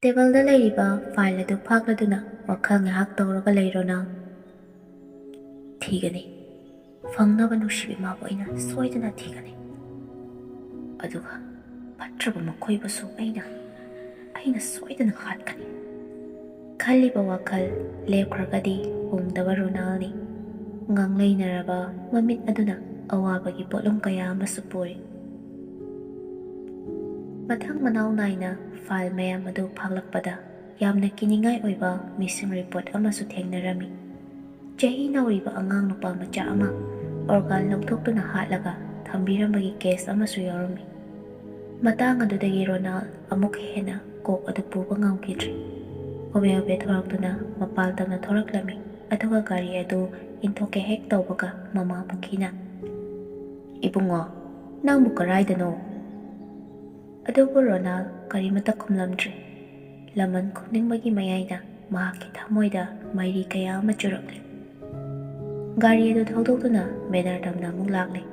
ꯇꯦꯕꯜꯗ ꯂꯩꯔꯤꯕ ꯐꯥꯏꯜ ꯑꯗꯨ ꯐꯥꯛꯂꯗꯨꯅ ꯋꯥꯈꯜ ꯉꯥꯏꯍꯥꯛ ꯇꯧꯔꯒ ꯂꯩꯔꯣꯅ ꯊꯤꯒꯅꯤ ꯐꯪꯅꯕ ꯅꯨꯡꯁꯤꯕꯤ ꯃꯥꯕꯨ ꯑꯩꯅ ꯁꯣꯏꯗꯅ ꯊꯤꯒꯅꯤ ꯑꯗꯨꯒ ꯐꯠꯇ꯭ꯔꯕ ꯃꯈꯣꯏꯕꯨꯁꯨ ꯑꯩꯅ ꯁꯣꯏꯗꯅ ꯍꯥꯠꯀꯅꯤ ꯈꯜꯂꯤꯕ ꯋꯥꯈꯜ ꯂꯦꯞꯈ꯭ꯔꯒꯗꯤ ꯍꯣꯡꯗꯕ ꯔꯣꯅꯥꯜꯅꯤ ꯉꯥꯡꯂꯩꯅꯔꯕ ꯃꯃꯤꯠ ꯑꯗꯨꯅ ꯑꯋꯥꯕꯒꯤ ꯄꯣꯠꯂꯨꯝ ꯀꯌꯥ ꯑꯃꯁꯨ ꯄꯨꯔꯤ ꯃꯊꯪ ꯃꯅꯥꯎ ꯅꯥꯏꯅ ꯐꯥꯏꯜ ꯃꯌꯥꯝ ꯑꯗꯨ ꯐꯥꯛꯂꯛꯄꯗ ꯌꯥꯝꯅ ꯀꯤꯅꯤꯡꯉꯥꯏ ꯑꯣꯏꯕ ꯃꯤꯁꯤꯡ ꯔꯤꯄꯣꯔꯠ ꯑꯃꯁꯨ ꯊꯦꯡꯅꯔꯝꯃꯤ ꯆꯍꯤ ꯅꯧꯔꯤꯕ ꯑꯉꯥꯡ ꯅꯨꯄꯥ ꯃꯆꯥ ꯑꯃ ꯑꯣꯔꯒꯥꯟ ꯂꯧꯊꯣꯛꯇꯨꯅ ꯍꯥꯠꯂꯒ ꯊꯝꯕꯤꯔꯝꯕꯒꯤ ꯀꯦꯁ ꯑꯃꯁꯨ ꯌꯥꯎꯔꯝꯃꯤ ꯃꯇꯥꯡ ꯑꯗꯨꯗꯒꯤ ꯔꯣꯅꯥꯜ ꯑꯃꯨꯛ ꯍꯦꯟꯅ ꯀꯣꯛ ꯑꯗꯨ ꯄꯨꯕ ꯉꯝꯈꯤꯗ꯭ꯔꯦ ꯍꯣꯕꯦ ꯍꯣꯕꯦ ꯊꯣꯔꯛꯇꯨꯅ ꯃꯄꯥꯜ ꯇꯝꯅ ꯊꯣꯔꯛꯂꯝꯃꯤ ꯑꯗꯨꯒ ꯒꯥꯔꯤ ꯑꯗꯨ ꯏꯟꯊꯣꯛꯀꯦ ꯍꯦꯛ ꯇꯧꯕꯒ ꯃꯃꯥ ꯄꯨꯈꯤꯅ "ꯏꯕꯨꯡꯉꯣ, ꯅꯪꯕꯨ ꯀꯔꯥꯏꯗꯅꯣ?" ꯑꯗꯨꯕꯨ ꯔꯣꯅꯥꯜ ꯀꯔꯤꯃꯠꯇ ꯈꯨꯝꯂꯝꯗ꯭ꯔꯦ ꯂꯃꯟ ꯈꯨꯝꯅꯤꯡꯕꯒꯤ ꯃꯌꯥꯏꯗ ꯃꯍꯥꯛꯀꯤ ꯊꯃꯣꯏꯗ ꯃꯩꯔꯤ ꯀꯌꯥ ꯑꯃ ꯆꯨꯔꯛꯂꯤ ꯒꯥꯔꯤ ꯑꯗꯨ ꯊꯧꯗꯣꯛꯇꯨꯅ ꯕꯦꯅꯔ ꯇꯝꯅ ꯑꯃꯨꯛ ꯂꯥꯛꯂꯤ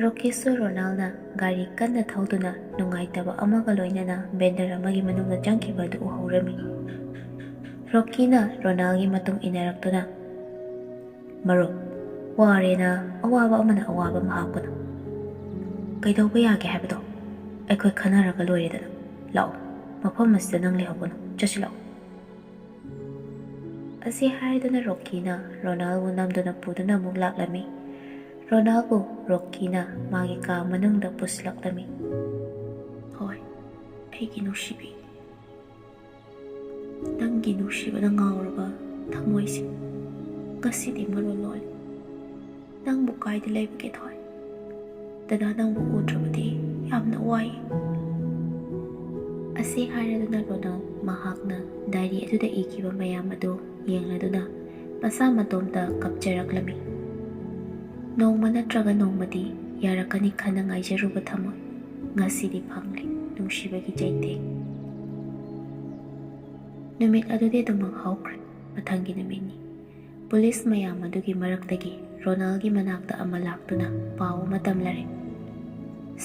ꯔꯣꯀꯤꯁꯨ ꯔꯣꯅꯥꯜꯅ ꯒꯥꯔꯤ ꯀꯟꯅ ꯊꯧꯗꯨꯅ ꯅꯨꯡꯉꯥꯏꯇꯕ ꯑꯃꯒ ꯂꯣꯏꯅꯅ ꯕꯦꯅꯔ ꯑꯃꯒꯤ ꯃꯅꯨꯡꯗ ꯆꯪꯈꯤꯕ ꯑꯗꯨ ꯎꯍꯧꯔꯝꯃꯤ ꯔꯣꯀꯤꯅ ꯔꯣꯅꯥꯜꯒꯤ ꯃꯇꯨꯡ ꯏꯟꯅꯔꯛꯇꯨꯅ "ꯃꯔꯨꯞ, ꯋꯥꯔꯦꯅ ꯑꯋꯥꯕ ꯑꯃꯅ ꯑꯋꯥꯕ ꯑꯃ ꯍꯥꯞꯀꯅꯨ. ꯀꯩꯗꯧꯕ ꯌꯥꯒꯦ ꯍꯥꯏꯕꯗꯣ ꯑꯩꯈꯣꯏ ꯈꯟꯅꯔꯒ ꯂꯣꯏꯔꯦꯗꯅ. ꯂꯥꯛꯑꯣ, ꯃꯐꯝ ꯑꯁꯤꯗ ꯅꯪ ꯂꯩꯍꯧꯒꯅꯨ. ꯆꯠꯁꯤꯜꯂꯛꯑꯣ." ꯑꯁꯤ ꯍꯥꯏꯗꯨꯅ ꯔꯣꯀꯤꯅ ꯔꯣꯅꯥꯜꯕꯨ ꯅꯝꯗꯨꯅ ꯄꯨꯗꯨꯅ ꯑꯃꯨꯛ ꯂꯥꯛꯂꯝꯃꯤ ꯔꯣꯅꯥꯜꯕꯨ ꯔꯣꯀꯤꯅ ꯃꯥꯒꯤ ꯀꯥ ꯃꯅꯨꯡꯗ ꯄꯨꯁꯤꯜꯂꯛꯂꯝꯃꯤ "ꯍꯣꯏ, ꯑꯩꯒꯤ ꯅꯨꯡꯁꯤꯕꯤ, ꯅꯪꯒꯤ ꯅꯨꯡꯁꯤꯕꯅ ꯉꯥꯎꯔꯕ ꯊꯃꯣꯏꯁꯤ ꯉꯁꯤꯗꯤ ꯃꯔꯣꯜ ꯂꯣꯜꯂꯤ. ꯅꯪꯕꯨ ꯀꯥꯏꯗ ꯂꯩꯕꯒꯦ ꯊꯣꯏ? ꯗꯗꯥ ꯅꯪꯕꯨ ꯎꯗ꯭ꯔꯕꯗꯤ ꯌꯥꯝꯅ ꯋꯥꯏ." ꯑꯁꯤ ꯍꯥꯏꯔꯗꯨꯅ ꯔꯣꯅꯥꯜ ꯃꯍꯥꯛꯅ ꯗꯥꯏꯔꯤ ꯑꯗꯨꯗ ꯏꯈꯤꯕ ꯃꯌꯥꯝ ꯑꯗꯨ ꯌꯦꯡꯂꯗꯨꯅ ꯃꯁꯥ ꯃꯇꯣꯝꯇ ꯀꯞꯆꯔꯛꯂꯝꯃꯤ ꯅꯣꯡꯃ ꯅꯠꯇ꯭ꯔꯒ ꯅꯣꯡꯃꯗꯤ ꯌꯥꯔꯛꯀꯅꯤ ꯈꯟꯅ ꯉꯥꯏꯖꯔꯨꯕ ꯊꯃꯣꯏ ꯉꯁꯤꯗꯤ ꯐꯪꯂꯤ ꯅꯨꯡꯁꯤꯕꯒꯤ ꯆꯩꯊꯦꯡ. ꯅꯨꯃꯤꯠ ꯑꯗꯨꯗꯤ ꯑꯗꯨꯃꯛ ꯍꯧꯈ꯭ꯔꯦ. ꯃꯊꯪꯒꯤ ꯅꯨꯃꯤꯠꯅꯤ. ꯄꯨꯂꯤꯁ ꯃꯌꯥꯝ ꯑꯗꯨꯒꯤ ꯃꯔꯛꯇꯒꯤ ꯔꯣꯅꯥꯜꯒꯤ ꯃꯅꯥꯛꯇ ꯑꯃ ꯂꯥꯛꯇꯨꯅ ꯄꯥꯎ ꯑꯃ ꯇꯝꯂꯔꯦ.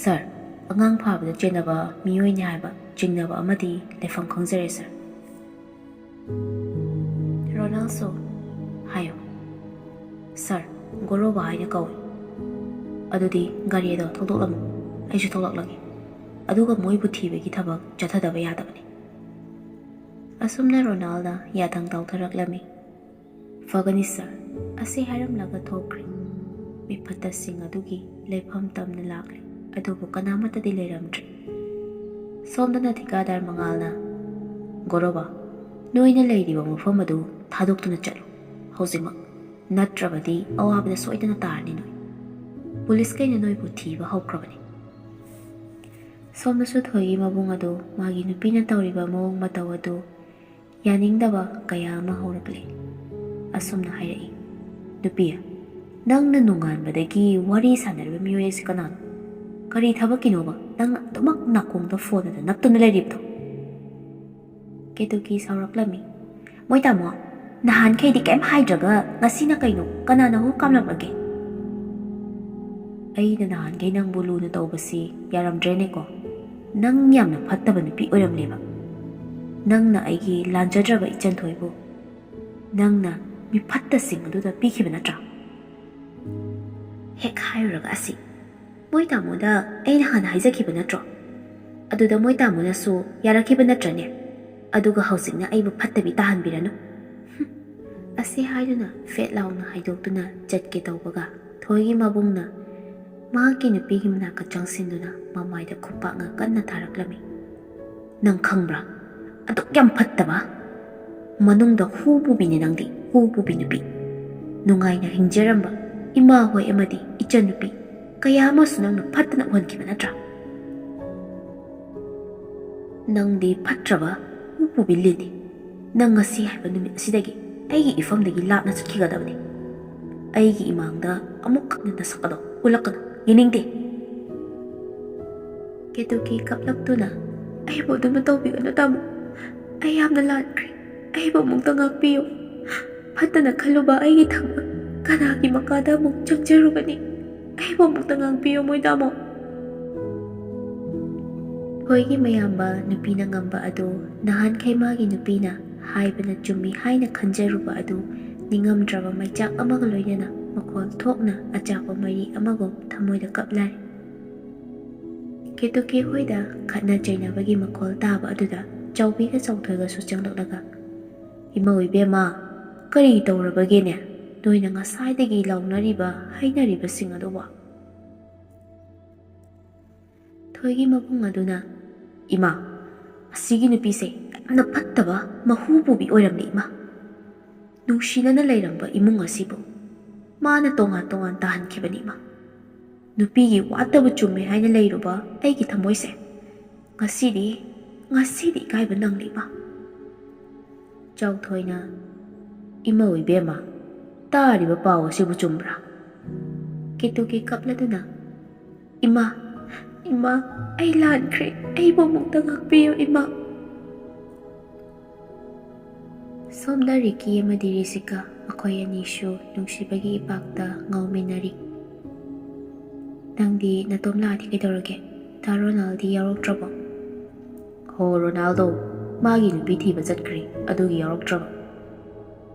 "ꯁꯥꯔ, ꯑꯉꯥꯡ ꯐꯥꯕꯗ ꯆꯦꯟꯅꯕ ꯃꯤꯑꯣꯏꯅꯤ ꯍꯥꯏꯕ ꯆꯤꯡꯅꯕ ꯑꯃꯗꯤ ꯂꯩꯐꯝ ꯈꯪꯖꯔꯦ ꯁꯥꯔ." ꯔꯣꯅꯥꯜꯁꯨ "ꯍꯥꯏꯌꯣ." "ꯁꯥꯔ, ꯒꯣꯔꯣꯕꯥ ꯍꯥꯏꯅ ꯀꯧꯏ." "ꯑꯗꯨꯗꯤ ꯒꯥꯔꯤ ꯑꯗꯣ ꯊꯧꯗꯣꯛꯂꯝꯃꯨ. ꯑꯩꯁꯨ ꯊꯣꯛꯂꯛꯂꯒꯦ. ꯑꯗꯨꯒ ꯃꯣꯏꯕꯨ ꯊꯤꯕꯒꯤ ꯊꯕꯛ ꯆꯠꯊꯗꯕ ꯌꯥꯗꯕꯅꯤ." ꯑꯁꯨꯝꯅ ꯔꯣꯅꯥꯜꯅ ꯌꯥꯊꯪ ꯇꯧꯊꯔꯛꯂꯝꯃꯤ. "ꯐꯒꯅꯤ ꯁꯥꯔ." ꯑꯁꯤ ꯍꯥꯏꯔꯝꯂꯒ ꯊꯣꯛꯈ꯭ꯔꯦ. ꯃꯤꯐꯠꯇꯁꯤꯡ ꯑꯗꯨꯒꯤ ꯂꯩꯐꯝ ꯇꯝꯅ ꯂꯥꯛꯂꯤ ꯑꯗꯨꯕꯨ ꯀꯅꯥꯃꯠꯇꯗꯤ ꯂꯩꯔꯝꯗ꯭ꯔꯦ. ꯁꯣꯝꯗꯅ ꯊꯤꯀꯥꯗꯥꯔ ꯃꯉꯥꯜꯅ "ꯒꯣꯔꯣꯕꯥ, ꯅꯣꯏꯅ ꯂꯩꯔꯤꯕ ꯃꯐꯝ ꯑꯗꯨ ꯊꯥꯗꯣꯛꯇꯨꯅ ꯆꯠꯂꯨ ꯍꯧꯖꯤꯛꯃꯛ. ꯅꯠꯇ꯭ꯔꯕꯗꯤ ꯑꯋꯥꯕꯗ ꯁꯣꯏꯗꯅ ꯇꯥꯔꯅꯤ ꯅꯣꯏ. ꯄꯨꯂꯤꯁꯈꯩꯅ ꯅꯣꯏꯕꯨ ꯊꯤꯕ ꯍꯧꯈ꯭ꯔꯕꯅꯤ." ꯁꯣꯝꯗꯁꯨ ꯊꯣꯏꯒꯤ ꯃꯕꯨꯡ ꯑꯗꯨ ꯃꯥꯒꯤ ꯅꯨꯄꯤꯅ ꯇꯧꯔꯤꯕ ꯃꯑꯣꯡ ꯃꯇꯧ ꯑꯗꯨ ꯌꯥꯅꯤꯡꯗꯕ ꯀꯌꯥ ꯑꯃ ꯍꯧꯔꯛꯂꯤ. ꯑꯁꯨꯝꯅ ꯍꯥꯏꯔꯛꯏ. "ꯅꯨꯄꯤ, ꯅꯪꯅ ꯅꯣꯡꯉꯥꯟꯕꯗꯒꯤ ꯋꯥꯔꯤ ꯁꯥꯟꯅꯔꯤꯕ ꯃꯤꯑꯣꯏ ꯑꯁꯤ ꯀꯅꯥꯅꯣ? ꯀꯔꯤ ꯊꯕꯛꯀꯤꯅꯣꯕ ꯅꯪꯅ ꯑꯗꯨꯃꯛ ꯅꯥꯀꯣꯡꯗ ꯐꯣꯟ ꯑꯗꯨ ꯅꯞꯇꯨꯅ ꯂꯩꯔꯤꯕꯗꯣ?" ꯀꯦꯇꯨꯀꯤ ꯁꯥꯎꯔꯛꯂꯝꯃꯤ. "ꯃꯣꯏ ꯇꯥꯃꯣ, ꯅꯍꯥꯟꯈꯩꯗꯤ ꯀꯩꯝ ꯍꯥꯏꯗ꯭ꯔꯒ ꯉꯁꯤꯅ ꯀꯩꯅꯣ? ꯀꯅꯥꯅ ꯍꯨ ꯀꯥꯝꯂꯛꯂꯒꯦ?" "ꯑꯩꯅ ꯅꯍꯥꯟꯈꯩ ꯅꯪꯕꯨ ꯂꯨꯅ ꯇꯧꯕꯁꯤ ꯌꯥꯔꯝꯗ꯭ꯔꯦꯅꯦꯀꯣ. ꯅꯪ ꯌꯥꯝꯅ ꯐꯠꯇꯕ ꯅꯨꯄꯤ ꯑꯣꯏꯔꯝꯂꯦꯕ. ꯅꯪꯅ ꯑꯩꯒꯤ ꯂꯥꯟꯖꯗ꯭ꯔꯕ ꯏꯆꯟꯊꯣꯏꯕꯨ ꯅꯪꯅ ꯃꯤꯐꯠꯇꯁꯤꯡ ꯑꯗꯨꯗ ꯄꯤꯈꯤꯕ ꯅꯠꯇ꯭ꯔꯥ?" ꯍꯦꯛ ꯍꯥꯏꯔꯨꯔꯒ ꯑꯁꯤ ꯃꯣꯏ ꯇꯥꯃꯣꯗ ꯑꯩꯅ ꯍꯥꯟꯅ ꯍꯥꯏꯖꯈꯤꯕ ꯅꯠꯇ꯭ꯔꯣ? ꯑꯗꯨꯗ ꯃꯣꯏ ꯇꯥꯃꯣꯅꯁꯨ ꯌꯥꯔꯛꯈꯤꯕ ꯅꯠꯇ꯭ꯔꯅꯦ? ꯑꯗꯨꯒ ꯍꯧꯖꯤꯛꯅ ꯑꯩꯕꯨ ꯐꯠꯇꯕꯤ ꯇꯥꯍꯟꯕꯤꯔꯅꯨ." ꯑꯁꯤ ꯍꯥꯏꯗꯨꯅ ꯐꯦꯠ ꯂꯥꯎꯅ ꯍꯥꯏꯗꯣꯛꯇꯨꯅ ꯆꯠꯀꯦ ꯇꯧꯕꯒ ꯊꯣꯏꯒꯤ ꯃꯕꯨꯡꯅ ꯃꯍꯥꯛꯀꯤ ꯅꯨꯄꯤꯒꯤ ꯃꯅꯥꯛꯇ ꯆꯪꯁꯤꯟꯗꯨꯅ ꯃꯃꯥꯏꯗ ꯈꯨꯄꯥꯛꯅ ꯀꯟꯅ ꯊꯥꯔꯛꯂꯝꯃꯤ. "ꯅꯪ ꯈꯪꯕ꯭ꯔꯥ? ꯑꯗꯨꯛ ꯌꯥꯝ ꯐꯠꯇꯕ ꯃꯅꯨꯡꯗ ꯍꯨ ꯄꯨꯕꯤꯅꯦ ꯅꯪꯗꯤ, ꯍꯨ ꯄꯨꯕꯤ ꯅꯨꯄꯤ. ꯅꯨꯡꯉꯥꯏꯅ ꯍꯤꯡꯖꯔꯝꯕ ꯏꯃꯥ ꯍꯣꯏ ꯑꯃꯗꯤ ꯏꯆꯟꯅꯨꯄꯤ ꯀꯌꯥ ꯑꯃꯁꯨ ꯅꯪꯅ ꯐꯠꯇꯅ ꯎꯍꯟꯈꯤꯕ ꯅꯠꯇ꯭ꯔꯥ? ꯅꯪꯗꯤ ꯐꯠꯇ꯭ꯔꯕ ꯍꯨ ꯄꯨꯕꯤ ꯂꯤꯟꯅꯤ. ꯅꯪ ꯉꯁꯤ ꯍꯥꯏꯕ ꯅꯨꯃꯤꯠ ꯑꯁꯤꯗꯒꯤ ꯑꯩꯒꯤ ꯏꯐꯝꯗꯒꯤ ꯂꯥꯞꯅ ꯆꯠꯈꯤꯒꯗꯕꯅꯤ. ꯑꯩꯒꯤ ꯏꯃꯥꯡꯗ ꯑꯃꯨꯛ ꯍꯟꯅ ꯅꯁꯛ ꯑꯗꯣ ꯎꯠꯂꯛꯀꯅꯨ. ꯌꯦꯡꯅꯤꯡꯗꯦ." ꯀꯦꯇꯨꯀꯤ ꯀꯞꯂꯛꯇꯨꯅ "ꯑꯩꯕꯨ ꯑꯗꯨꯝꯅ ꯇꯧꯕꯤꯒꯅꯨ ꯇꯥꯃꯣ. ꯑꯩ ꯌꯥꯝꯅ ꯂꯥꯟꯈ꯭ꯔꯦ. ꯑꯩꯕꯨ ꯑꯃꯨꯛꯇ ꯉꯥꯛꯄꯤꯌꯨ. ꯐꯠꯇꯅ ꯈꯜꯂꯨꯕ ꯑꯩꯒꯤ ꯊꯃꯣꯏ ꯀꯅꯥꯒꯤ ꯃꯀꯥꯗ ꯑꯃꯨꯛ ꯆꯪꯖꯔꯨꯒꯅꯤ. ꯑꯩꯕꯨ ꯑꯃꯨꯛꯇ ꯉꯥꯛꯄꯤꯌꯨ ꯃꯣꯏ ꯇꯥꯃꯣ." ꯊꯣꯏꯒꯤ ꯃꯌꯥꯝꯕ ꯅꯨꯄꯤꯅ ꯉꯝꯕ ꯑꯗꯨ ꯅꯍꯥꯟꯈꯩ ꯃꯥꯒꯤ ꯅꯨꯄꯤꯅ ꯍꯥꯏꯕꯅ ꯆꯨꯝꯃꯤ ꯍꯥꯏꯅ ꯈꯟꯖꯔꯨꯕ ꯑꯗꯨ ꯅꯤꯡꯉꯝꯗ꯭ꯔꯕ ꯃꯩꯆꯥꯛ ꯑꯃꯒ ꯂꯣꯏꯅꯅ ꯃꯈꯣꯜ ꯊꯣꯛꯅ ꯑꯆꯥꯛꯄ ꯃꯔꯤ ꯑꯃꯒꯨꯝ ꯊꯃꯣꯏꯗ ꯀꯞꯂꯔꯦ꯫ ꯀꯦꯇꯨꯀꯤ ꯍꯣꯏꯗ ꯈꯠꯅ ꯆꯩꯅꯕꯒꯤ ꯃꯈꯣꯜ ꯇꯥꯕ ꯑꯗꯨꯗ ꯆꯥꯎꯕꯤꯒ ꯆꯥꯎꯊꯣꯏꯒꯁꯨ ꯆꯪꯂꯛꯂꯒ, "ꯏꯃꯧ ꯏꯕꯦꯝꯃ, ꯀꯔꯤ ꯇꯧꯔꯕꯒꯦꯅꯦ? ꯅꯣꯏꯅ ꯉꯁꯥꯏꯗꯒꯤ ꯂꯥꯎꯅꯔꯤꯕ ꯍꯥꯏꯅꯔꯤꯕꯁꯤꯡ ꯑꯗꯨꯕꯨ?" ꯊꯣꯏꯒꯤ ꯃꯕꯨꯡ ꯑꯗꯨꯅ, "ꯏꯃꯥ, ꯑꯁꯤꯒꯤ ꯅꯨꯄꯤꯁꯦ ꯌꯥꯝꯅ ꯐꯠꯇꯕ ꯃꯍꯨ ꯄꯨꯕꯤ ꯑꯣꯏꯔꯝꯂꯦ ꯏꯃꯥ꯫ ꯅꯨꯡꯁꯤꯅꯅ ꯂꯩꯔꯝꯕ ꯏꯃꯨꯡ ꯑꯁꯤꯕꯨ ꯃꯥꯅ ꯇꯣꯉꯥꯟ ꯇꯣꯉꯥꯟ ꯇꯥꯍꯟꯈꯤꯕꯅꯤ ꯏꯃꯥ꯫ ꯅꯨꯄꯤꯒꯤ ꯋꯥꯠꯇꯕ ꯆꯨꯝꯃꯦ ꯍꯥꯏꯅ ꯂꯩꯔꯨꯕ ꯑꯩꯒꯤ ꯊꯃꯣꯏꯁꯦ ꯉꯁꯤꯗꯤ ꯏꯀꯥꯏꯕ ꯅꯪꯂꯦ ꯏꯃꯥ." ꯆꯥꯎꯊꯣꯏꯅ, "ꯏꯃꯧ ꯏꯕꯦꯝꯃ, ꯇꯥꯔꯤꯕ ꯄꯥꯎ ꯑꯁꯤꯕꯨ ꯆꯨꯝꯕ꯭ꯔꯥ?" ꯀꯦꯇꯨꯀꯤ ꯀꯞꯂꯗꯨꯅ, "ꯏꯃꯥ, ꯑꯩ ꯂꯥꯟꯈ꯭ꯔꯦ. ꯑꯩꯕꯨ ꯑꯃꯨꯛꯇ ꯉꯥꯛꯄꯤꯌꯨ ꯏꯃꯥ." ꯁꯣꯝꯗ ꯔꯤꯀꯤ ꯑꯃꯗꯤ ꯔꯤꯁꯤꯀꯥ ꯃꯈꯣꯏ ꯑꯅꯤꯁꯨ ꯅꯨꯡꯁꯤꯕꯒꯤ ꯏꯄꯥꯛꯇ ꯉꯥꯎꯃꯤꯟꯅꯔꯤ꯫ "ꯅꯪꯗꯤ ꯅꯇꯣꯝ ꯂꯥꯛꯑꯗꯤ ꯀꯩꯗꯧꯔꯒꯦ? ꯗꯥ ꯔꯣꯅꯥꯜꯗꯤ ꯌꯥꯎꯔꯛꯇ꯭ꯔꯕꯣ?" "ꯍꯣ, ꯔꯣꯅꯥꯜꯗꯣ ꯃꯥꯒꯤ ꯅꯨꯄꯤ ꯊꯤꯕ ꯆꯠꯈ꯭ꯔꯦ, ꯑꯗꯨꯒꯤ ꯌꯥꯎꯔꯛꯇ꯭ꯔꯕ."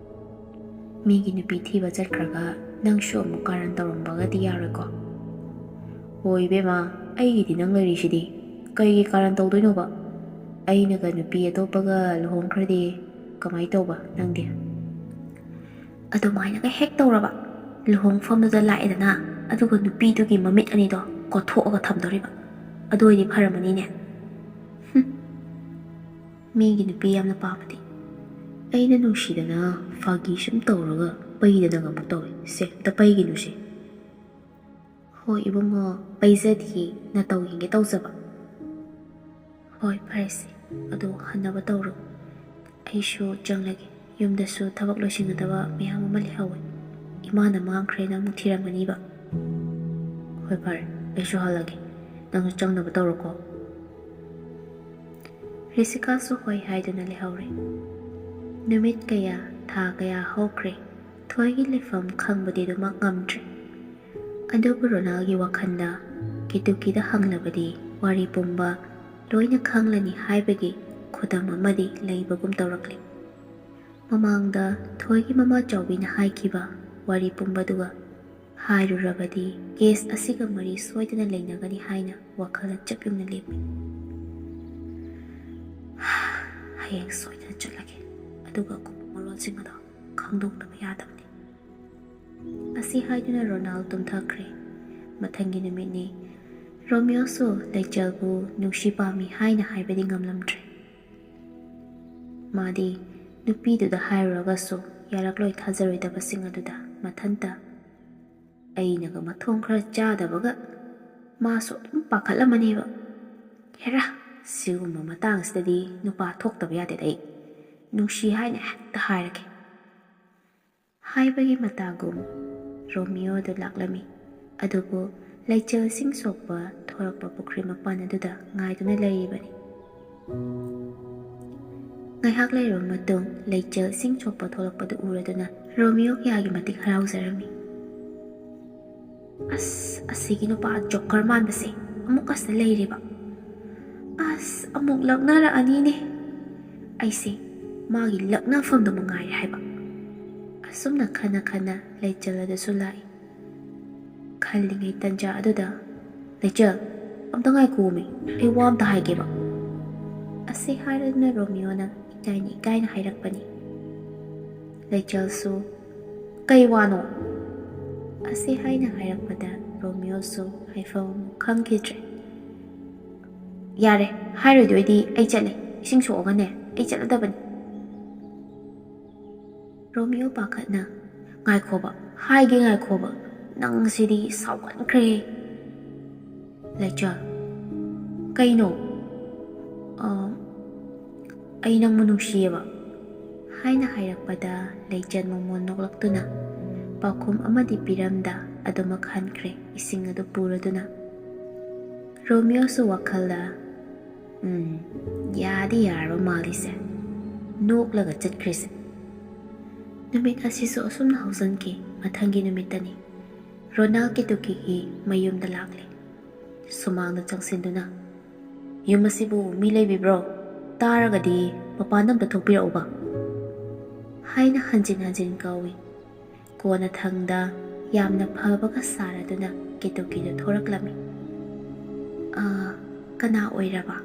"ꯃꯤꯒꯤ ꯅꯨꯄꯤ ꯊꯤꯕ ꯆꯠꯈ꯭ꯔꯒ ꯅꯪꯁꯨ ꯑꯃꯨꯛ ꯀꯥꯔꯟ ꯇꯧꯔꯝꯕꯒꯗꯤ ꯌꯥꯔꯣꯏꯀꯣ?" "ꯍꯣ ꯏꯕꯦꯝꯃ, ꯑꯩꯒꯤꯗꯤ ꯅꯪ ꯂꯩꯔꯤꯁꯤꯗꯤ, ꯀꯩꯒꯤ ꯀꯥꯔꯟ ꯇꯧꯗꯣꯏꯅꯣꯕ? ꯑꯩꯅꯒ ꯅꯨꯄꯤ ꯑꯇꯣꯞꯄꯒ ꯂꯨꯍꯣꯡꯈ꯭ꯔꯗꯤ ꯀꯃꯥꯏ ꯇꯧꯕ ꯅꯪꯗꯤ?" "ꯑꯗꯨꯃꯥꯏꯅꯒ ꯍꯦꯛ ꯇꯧꯔꯕ ꯂꯨꯍꯣꯡꯐꯝꯗꯨꯗ ꯂꯥꯛꯑꯦꯗꯅ, ꯑꯗꯨꯒ ꯅꯨꯄꯤꯗꯨꯒꯤ ꯃꯃꯤꯠ ꯑꯅꯤꯗꯣ ꯀꯣꯠꯊꯣꯛꯑꯒ ꯊꯝꯗꯣꯔꯤꯕ. ꯑꯗꯨ ꯑꯣꯏꯗꯤ ꯐꯔꯝꯃꯅꯤꯅꯦ." "ꯃꯤꯒꯤ ꯅꯨꯄꯤ ꯌꯥꯝꯅ ꯄꯥꯝꯃꯗꯤ ꯑꯩꯅ ꯅꯨꯡꯁꯤꯗꯅ ꯐꯥꯒꯤ ꯁꯨꯝ ꯇꯧꯔꯒ ꯄꯩꯗꯅꯒ ꯑꯃꯨꯛ ꯇꯧꯏ. ꯁꯦ, ꯑꯝꯇ ꯄꯩꯒꯤꯅꯨꯁꯦ." "ꯍꯣꯏ ꯏꯕꯨꯡꯉꯣ, ꯄꯩꯖꯗꯤꯌꯦ, ꯅꯇꯧ ꯌꯦꯡꯒꯦ ꯇꯧꯖꯕ." "ꯍꯣꯏ, ꯐꯔꯦꯁꯦ, ꯑꯗꯨ ꯍꯟꯅꯕ ꯇꯧꯔꯣ. ꯑꯩꯁꯨ ꯆꯪꯂꯒꯦ. ꯌꯨꯝꯗꯁꯨ ꯊꯕꯛ ꯂꯣꯏꯁꯤꯟꯒꯗꯕ ꯃꯌꯥꯝ ꯑꯃ ꯂꯩꯍꯧꯋꯦ. ꯏꯃꯥꯅ ꯃꯥꯡꯈ꯭ꯔꯦꯅ ꯑꯃꯨꯛ ꯊꯤꯔꯝꯒꯅꯤꯕ." "ꯍꯣꯏ, ꯐꯔꯦ, ꯑꯩꯁꯨ ꯍꯜꯂꯒꯦ. ꯅꯪꯁꯨ ꯆꯪꯅꯕ ꯇꯧꯔꯣꯀꯣ." ꯔꯤꯁꯤꯀꯥꯁꯨ ꯍꯣꯏ ꯍꯥꯏꯗꯨꯅ ꯂꯩꯍꯧꯔꯦ꯫ ꯅꯨꯃꯤꯠ ꯀꯌꯥ, ꯊꯥ ꯀꯌꯥ ꯍꯧꯈ꯭ꯔꯦ. ꯊꯣꯏꯒꯤ ꯂꯩꯐꯝ ꯈꯪꯕꯗꯤ ꯑꯗꯨꯃꯛ ꯉꯝꯗ꯭ꯔꯦ꯫ ꯑꯗꯨꯕꯨ ꯔꯣꯅꯥꯜꯒꯤ ꯋꯥꯈꯜꯗ ꯀꯦꯇꯨꯀꯤꯗ ꯍꯪꯂꯕꯗꯤ ꯋꯥꯔꯤ ꯄꯨꯝꯕ ꯂꯣꯏꯅ ꯈꯪꯂꯅꯤ ꯍꯥꯏꯕꯒꯤ ꯈꯨꯗꯝ ꯑꯃꯗꯤ ꯂꯩꯕꯒꯨꯝ ꯇꯧꯔꯛꯂꯤ꯫ ꯃꯃꯥꯡꯗ ꯊꯣꯏꯒꯤ ꯃꯃꯥ ꯆꯥꯎꯕꯤꯅ ꯍꯥꯏꯈꯤꯕ ꯋꯥꯔꯤ ꯄꯨꯝꯕꯗꯨꯒ ꯍꯥꯏꯔꯨꯔꯕꯗꯤ ꯀꯦꯁ ꯑꯁꯤꯒ ꯃꯔꯤ ꯁꯣꯏꯗꯅ ꯂꯩꯅꯒꯅꯤ ꯍꯥꯏꯅ ꯋꯥꯈꯜꯗ ꯆꯞ ꯌꯨꯡꯅ ꯂꯦꯞꯄꯤ꯫ "ꯍꯌꯦꯡ ꯁꯣꯏꯗꯅ ꯆꯠꯂꯒꯦ, ꯑꯗꯨꯒ ꯑꯀꯨꯞꯄ ꯃꯔꯣꯜꯁꯤꯡ ꯑꯗꯣ ꯈꯪꯗꯣꯛꯇꯕ ꯌꯥꯗꯕꯅꯤ." ꯑꯁꯤ ꯍꯥꯏꯗꯨꯅ ꯔꯣꯅꯥꯜ ꯇꯨꯝꯊꯈ꯭ꯔꯦ꯫ ꯃꯊꯪꯒꯤ ꯅꯨꯃꯤꯠꯅꯤ꯫ ꯔꯣꯃꯤꯌꯣꯁꯨ ꯂꯩꯆꯜꯕꯨ ꯅꯨꯡꯁꯤ ꯄꯥꯝꯃꯤ ꯍꯥꯏꯅ ꯍꯥꯏꯕꯗꯤ ꯉꯝꯂꯝꯗ꯭ꯔꯦ꯫ ꯃꯥꯗꯤ ꯅꯨꯄꯤꯗꯨꯗ ꯍꯥꯏꯔꯨꯔꯒꯁꯨ ꯌꯥꯔꯛꯂꯣꯏ ꯊꯥꯖꯔꯣꯏꯗꯕꯁꯤꯡ ꯑꯗꯨꯗ ꯃꯊꯟꯇ ꯑꯩꯅꯒ ꯃꯊꯣꯡ ꯈꯔ ꯆꯥꯗꯕꯒ ꯃꯥꯁꯨ ꯑꯗꯨꯝ ꯄꯥꯈꯠꯂꯝꯃꯅꯦꯕ. "ꯍꯦꯔꯥ, ꯁꯤꯒꯨꯝꯕ ꯃꯇꯥꯡꯁꯤꯗꯗꯤ ꯅꯨꯄꯥ ꯊꯣꯛꯇꯕ ꯌꯥꯗꯦꯗ. ꯑꯩ ꯅꯨꯡꯁꯤ ꯍꯥꯏꯅ ꯍꯦꯛꯇ ꯍꯥꯏꯔꯒꯦ." ꯍꯥꯏꯕꯒꯤ ꯃꯇꯥꯒꯨꯝ ꯔꯣꯃꯤꯌꯣꯗꯨ ꯂꯥꯛꯂꯝꯃꯤ꯫ ꯑꯗꯨꯕꯨ ꯂꯩꯆꯜꯁꯤꯡ ꯁꯣꯛꯄ ꯊꯣꯔꯛꯄ ꯄꯨꯈ꯭ꯔꯤ ꯃꯄꯥꯟ ꯑꯗꯨꯗ ꯉꯥꯏꯗꯨꯅ ꯂꯩꯔꯤꯕꯅꯤ꯫ ꯉꯥꯏꯍꯥꯛ ꯂꯩꯔꯕ ꯃꯇꯨꯡ ꯂꯩꯆꯜ ꯏꯁꯤꯡ ꯁꯣꯛꯄ ꯊꯣꯛꯂꯛꯄꯗꯨ ꯎꯔꯗꯨꯅ ꯔꯣꯃꯤꯌꯣ ꯀꯌꯥꯒꯤ ꯃꯇꯤꯛ ꯍꯔꯥꯎꯖꯔꯝꯃꯤ꯫ "ꯑꯁꯤꯒꯤ ꯅꯨꯄꯥ ꯖꯣꯀꯔ ꯃꯥꯟꯕꯁꯦ ꯑꯃꯨꯛ ꯑꯁꯤꯗ ꯂꯩꯔꯤꯕ. ꯑꯃꯨꯛ ꯂꯛꯅꯔꯛꯑꯅꯤꯅꯦ. ꯑꯩꯁꯦ ꯃꯥꯒꯤ ꯂꯛꯅꯐꯝꯗꯨ ꯃꯉꯥꯏꯔꯦ ꯍꯥꯏꯕ." ꯑꯁꯨꯝꯅ ꯈꯟꯅ ꯂꯩꯆꯜ ꯑꯗꯨꯁꯨ ꯂꯥꯛꯏ꯫ ꯈꯜꯂꯤꯉꯩ ꯇꯟꯖꯥ ꯑꯗꯨꯗ, "ꯂꯩꯆꯜ, ꯑꯝꯇ ꯉꯥꯏꯈꯣꯃꯤ, ꯑꯩ ꯋꯥ ꯑꯝꯇ ꯍꯥꯏꯒꯦꯕ." ꯑꯁꯤ ꯍꯥꯏꯔꯗꯨꯅ ꯔꯣꯃꯤꯌꯣꯅ ꯏꯀꯥꯏꯅ ꯍꯥꯏꯔꯛꯄꯅꯤ꯫ ꯂꯩꯆꯜꯁꯨ, "ꯀꯩ ꯋꯥꯅꯣ?" ꯑꯁꯤ ꯍꯥꯏꯅ ꯍꯥꯏꯔꯛꯄꯗ ꯔꯣꯃꯤꯌꯣꯁꯨ ꯍꯥꯏꯐꯝ ꯑꯃꯨꯛ ꯈꯪꯈꯤꯗ꯭ꯔꯦ꯫ "ꯌꯥꯔꯦ, ꯍꯥꯏꯔꯣꯏꯗꯣꯏꯗꯤ ꯑꯩ ꯆꯠꯂꯦ. ꯏꯁꯤꯡ ꯁꯣꯛꯑꯒꯅꯦ ꯑꯩ ꯆꯠꯂꯗꯕꯅꯤ." ꯔꯣꯃꯤꯌꯣ ꯄꯥꯈꯠꯅ, ꯍꯥꯏꯒꯦ ꯉꯥꯏꯈꯣꯕ, ꯅꯪꯁꯤꯗꯤ ꯁꯥꯎꯒꯟꯈ꯭ꯔꯦ." "ꯂꯩꯆꯜ, ꯀꯩꯅꯣ?" "ꯑꯩ ꯅꯪꯕꯨ ꯅꯨꯡꯁꯤꯌꯦꯕ." ꯍꯥꯏꯅ ꯍꯥꯏꯔꯛꯄꯗ ꯂꯩꯆꯜ ꯃꯣꯃꯣꯟ ꯅꯣꯛꯂꯛꯇꯨꯅ ꯄꯥꯎꯈꯨꯝ ꯑꯃꯗꯤ ꯄꯤꯔꯝꯗ ꯑꯗꯨꯃꯛ ꯍꯟꯈ꯭ꯔꯦ ꯏꯁꯤꯡ ꯑꯗꯨ ꯄꯨꯔꯗꯨꯅ꯫ ꯔꯣꯃꯤꯌꯣꯁꯨ ꯋꯥꯈꯜꯗ, ꯌꯥꯗꯤ ꯌꯥꯔꯕ ꯃꯥꯜꯂꯤꯁꯦ, ꯅꯣꯛꯂꯒ ꯆꯠꯈ꯭ꯔꯤꯁꯦ." ꯅꯨꯃꯤꯠ ꯑꯁꯤꯁꯨ ꯑꯁꯨꯝꯅ ꯍꯧꯖꯤꯟꯈꯤ꯫ ꯃꯊꯪꯒꯤ ꯅꯨꯃꯤꯠꯇꯅꯤ꯫ ꯔꯣꯅꯥꯜ ꯀꯦꯇꯨꯀꯤꯒꯤ ꯃꯌꯨꯝꯗ ꯂꯥꯛꯂꯤ꯫ ꯁꯨꯃꯥꯡꯗ ꯆꯪꯁꯤꯟꯗꯨꯅ, ꯌꯨꯝ ꯑꯁꯤꯕꯨ ꯃꯤ ꯂꯩꯕꯤꯕ꯭ꯔꯣ? ꯇꯥꯔꯒꯗꯤ ꯃꯄꯥꯟꯗ ꯑꯝꯇ ꯊꯣꯛꯄꯤꯔꯛꯎꯕ ꯍꯥꯏꯅ ꯍꯟꯖꯤꯟ ꯍꯟꯖꯤꯟ ꯀꯧꯏ꯫ ꯀꯣꯟꯅ ꯊꯪꯗ ꯌꯥꯝꯅ ꯐꯕꯒ ꯁꯥꯔꯗꯨꯅ ꯀꯦꯇꯨꯀꯤꯗꯨ ꯊꯣꯔꯛꯂꯝꯃꯤ꯫ ꯀꯅꯥ ꯑꯣꯏꯔꯕ?